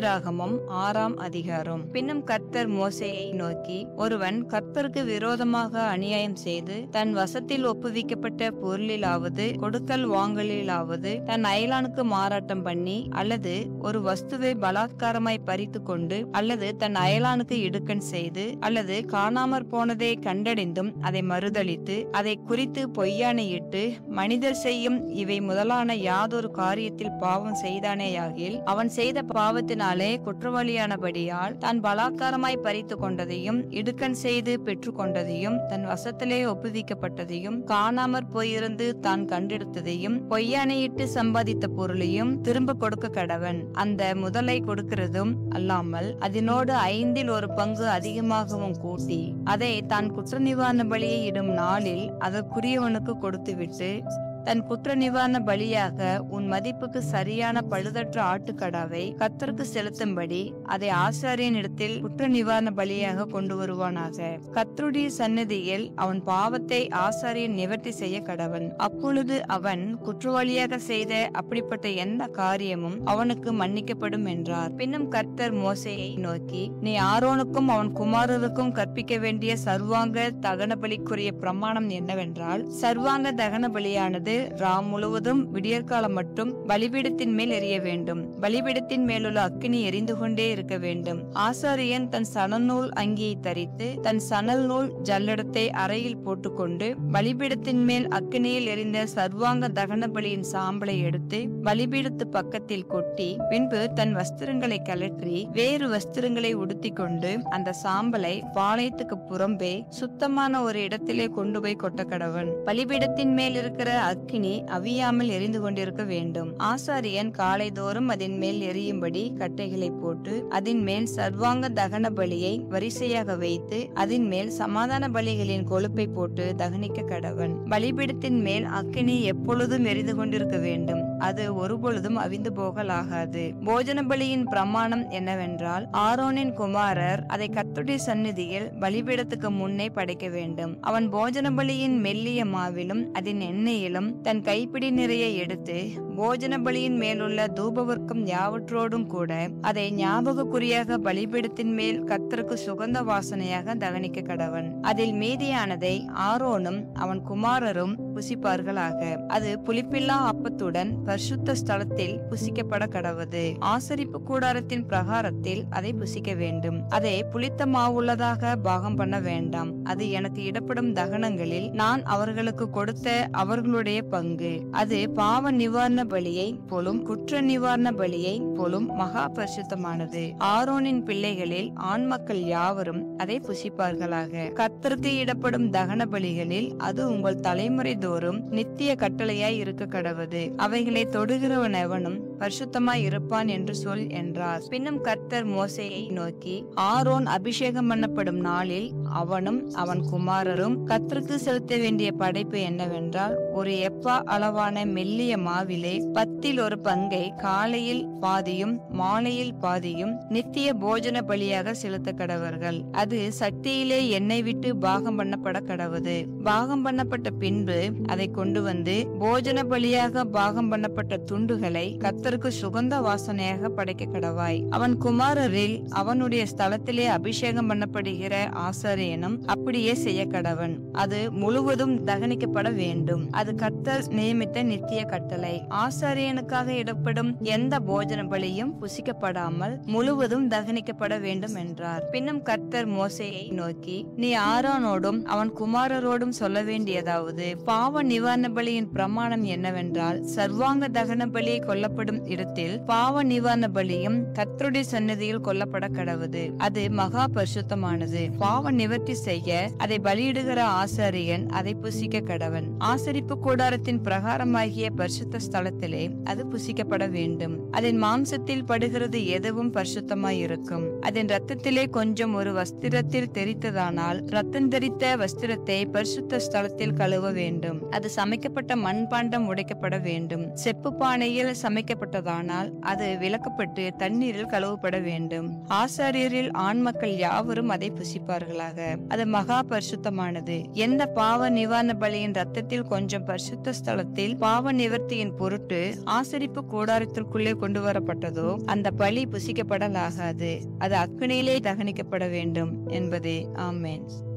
லேவியராகமம் 6ஆம் அதிகாரம். பின்னும் கர்த்தர் மோசேயை நோக்கி, ஒருவன் கர்த்தருக்கு விரோதமாக அநியாயம் செய்து தன் வசத்தில் ஒப்புவிக்கப்பட்ட பொருளிலாவது கொடுக்கல் வாங்கலிலாவது தன் அயலானுக்கு மாறாட்டம் பண்ணி, அல்லது ஒரு வஸ்துவை பலாத்காரமாய் பறித்து கொண்டு, அல்லது தன் அயலானுக்கு இடுக்கண் செய்து, அல்லது காணாமற் போனதை கண்டடைந்தும் அதை மறுதலித்து, அதை குறித்து பொய்யானையிட்டு, மனிதர் செய்யும் இவை முதலான யாதொரு காரியத்தில் பாவம் செய்தானேயாகில், அவன் செய்த பாவத்தினாலே குற்றவாளியானபடியால் தான் பலாத்காரமாய் பறித்து கொண்டதையும் இடுக்கண் செய்து பெற்று கொண்டதையும் தன் வசத்திலே ஒப்புவிக்கப்பட்டதையும் காணாமற் போயிருந்து தான் கண்டெடுத்ததையும் பொய்யானையிட்டு சம்பாதித்த பொருளையும் திரும்ப கொடுக்க கடவன். அந்த முதலை கொடுக்கிறதும் அல்லாமல் அதனோடு 1/5 அதிகமாகவும் கூட்டி அதை தான் குற்ற நிவாரண பலியை இடும் நாளில் அதற்குரியவனுக்கு கொடுத்துவிட்டு, தன் குற்ற நிவாரண பலியாக உன் மதிப்புக்கு சரியான பழுதற்ற ஆட்டுக்கடாவை கர்த்தருக்கு செலுத்தும்படி அதை ஆசாரியனிடத்தில் குற்ற நிவாரண பலியாக கொண்டு வருவானாக. கர்த்தருடைய சந்நிதியில் அவன் பாவத்தை ஆசாரியன் நிவர்த்தி செய்ய கடவன். அப்பொழுது அவன் குற்றவாளியாக செய்த அப்படிப்பட்ட எந்த காரியமும் அவனுக்கு மன்னிக்கப்படும் என்றார். பின்னும் கர்த்தர் மோசேயை நோக்கி, நீ ஆரோனுக்கும் அவன் குமாரருக்கும் கற்பிக்க வேண்டிய சர்வாங்க தகன பலிக்குரிய பிரமாணம் என்னவென்றால், சர்வாங்க தகன பலியானது ராம் முழுவதும் விடியற்காலம் மட்டும் பலிபீடத்தின் மேல் எரிய வேண்டும். பலிபீடத்தின் மேலுள்ள அக்கினி எரிந்து கொண்டே இருக்க வேண்டும். ஆசாரியன் தன் சணநூல் அங்கியை தரித்து தன் சணல் நூல் ஜல்லடத்தை அறையில் போட்டுக்கொண்டு பலிபீடத்தின் மேல் அக்கினியில் எரிந்த சர்வாங்க தகன பலியின் சாம்பலை எடுத்து பலிபீடத்து பக்கத்தில் கொட்டி, பின்பு தன் வஸ்திரங்களை கலற்றி வேறு வஸ்திரங்களை உடுத்தி கொண்டு அந்த சாம்பலை பாளையத்துக்கு புறம்பே சுத்தமான ஒரு இடத்திலே கொண்டு போய் கொட்ட கடவன். பலிபீடத்தின் மேல் இருக்கிற அக்கினி அவியாமல் எரிந்து கொண்டிருக்க வேண்டும். ஆசாரியன் காலைதோறும் அதன் மேல் எரியும்படி கட்டைகளை போட்டு அதன் மேல் சர்வாங்க தகன பலியை வரிசையாக வைத்து அதன் மேல் சமாதான பலிகளின் கொழுப்பை போட்டு தகனிக்க கடவன். பலிபீடத்தின் மேல் அக்கினி எப்பொழுதும் எரிந்து கொண்டிருக்க வேண்டும். அது ஒருபொழுதும் அவிந்து போகலாகாது. போஜன பலியின் பிரமாணம் என்னவென்றால், ஆரோனின் குமாரர் அதை கர்த்தருடைய சந்நிதியில் பலிபீடத்துக்கு முன்னே படைக்க வேண்டும். அவன் போஜன பலியின் மெல்லிய மாவிலும் அதன் எண்ணெயிலும் தன் கைப்பிடி நிறைய எடுத்து போஜன பலியின் மேலுள்ள தூபவர்க்கம் யாவற்றோடும் கூட அதை ஞாபகக்குறியாக பலிபீடத்தின் மேல் கர்த்தருக்கு சுகந்த வாசனையாக தகனிக்க கடவன். அதில் மீதியானதை ஆரோனும் அவன் குமாரரும் புசிப்பார்களாக. அது புளிப்பில்லா அப்பத்துடன் பரிசுத்த ஸ்தலத்தில் புசிக்கப்பட கடவது. ஆசரிப்பு கூடாரத்தின் பிரகாரத்தில் அதை புசிக்க வேண்டும். அதை புளித்த மாவுள்ளதாக பாகம் பண்ண வேண்டாம். அது எனக்கு இடப்படும் தகனங்களில் நான் அவர்களுக்கு கொடுத்த அவர்களுடைய பங்கு. அது பாவ நிவாரண பலியை போலும் குற்ற நிவாரண பலியை போலும் மகா பரிசுத்தமானது. ஆரோனின் பிள்ளைகளில் ஆண் மக்கள் யாவரும் அதை புசிப்பார்களாக. கர்த்தருக்கு இடப்படும் தகன பலிகளில் அது உங்கள் தலைமுறை தோறும் நித்திய கட்டளையாய் இருக்க கடவது. அவைகளை தொடுகிறவன் எவனும் பரிசுத்தமாய் இருப்பான் என்று சொல் என்றார். பின்னும் கர்த்தர் மோசேயை நோக்கி, ஆரோன் அபிஷேகம் பண்ணப்படும் நாளில் அவனும் அவன் குமாரரும் கர்த்தருக்கு செலுத்த வேண்டிய படைப்பு என்னவென்றால், ஒரு எப்பா அளவான மெல்லிய மாவிலே 1/10 காலையில் பாதியும் மாலையில் பாதியும் நித்திய போஜன பலியாக செலுத்த கடவர்கள். அது சக்தியிலே எண்ணெய் விட்டு பாகம் பண்ணப்பட கடவது. பாகம் பண்ணப்பட்ட பின்பு அதை கொண்டு வந்து போஜன பலியாக பாகம் பண்ணப்பட்ட துண்டுகளை கர்த்தருக்கு சுகந்த வாசனையாக படைக்க கடவாய். அவன் குமாரரில் அவனுடைய ஸ்தலத்திலே அபிஷேகம் பண்ணப்படுகிற ஆசாரியனும் அப்படியே செய்ய கடவன். அது முழுவதும் தகனிக்கப்பட வேண்டும். அது கர்த்தர் நியமித்த நித்திய கட்டளை. ஆசாரியனுக்காக இடப்படும் எந்த போஜன பலியும் புசிக்கப்படாமல் முழுவதும் தகனிக்கப்பட வேண்டும் என்றார். பின்னும் கர்த்தர் மோசேயை நோக்கி, நீ ஆரோனோடும் அவன் குமாரரோடும் சொல்ல வேண்டியதாவது, பாவ நிவாரண பலியின் பிரமாணம் என்னவென்றால், சர்வாங்க தகன பலியை கொல்லப்படும் இடத்தில் பாவ நிவாரண பலியும் கர்த்தருடைய சந்நிதியில் கொல்லப்பட கடவுது. அது மகா பரிசுத்தமானது. பாவ நிவர்த்தி செய்ய அதை பலியிடுகிற ஆசாரியன் அதை புசிக்க கடவன். ஆசரிப்பு கூடாரத்தின் பிரகாரமாகிய பரிசுத்த ஸ்தலத்திலே அது புசிக்கப்பட வேண்டும். அதன் மாம்சத்தில் படுகிறது எதுவும் பரிசுத்தமாய் இருக்கும். அதன் இரத்தத்திலே கொஞ்சம் ஒரு வஸ்திரத்தில் தெரித்ததானால் இரத்தம் தெரித்த வஸ்திரத்தை பரிசுத்த ஸ்தலத்தில் கழுவ வேண்டும். அது சமைக்கப்பட்ட மண்பாண்டம் உடைக்கப்பட வேண்டும். செப்பு பானையில் சமைக்கப்பட்ட புசிக்கப்பட்டதானால் அது விலக்கப்பட்டு தண்ணீரில் கழுவப்பட வேண்டும். ஆசாரியரில் ஆண் மக்கள் யாவரும் அதை புசிப்பார்களாக. அது மகா பரிசுத்தமானது. எந்த பாவ நிவாரண பலியின் ரத்தத்தில் கொஞ்சம் பரிசுத்த ஸ்தலத்தில் பாவ நிவர்த்தியின் பொருட்டு ஆசரிப்பு கூடாரத்திற்குள்ளே கொண்டு வரப்பட்டதோ அந்த பலி புசிக்கப்படலாகாது. அது அக்கினியிலே தகனிக்கப்பட வேண்டும் என்பதே. ஆமென்.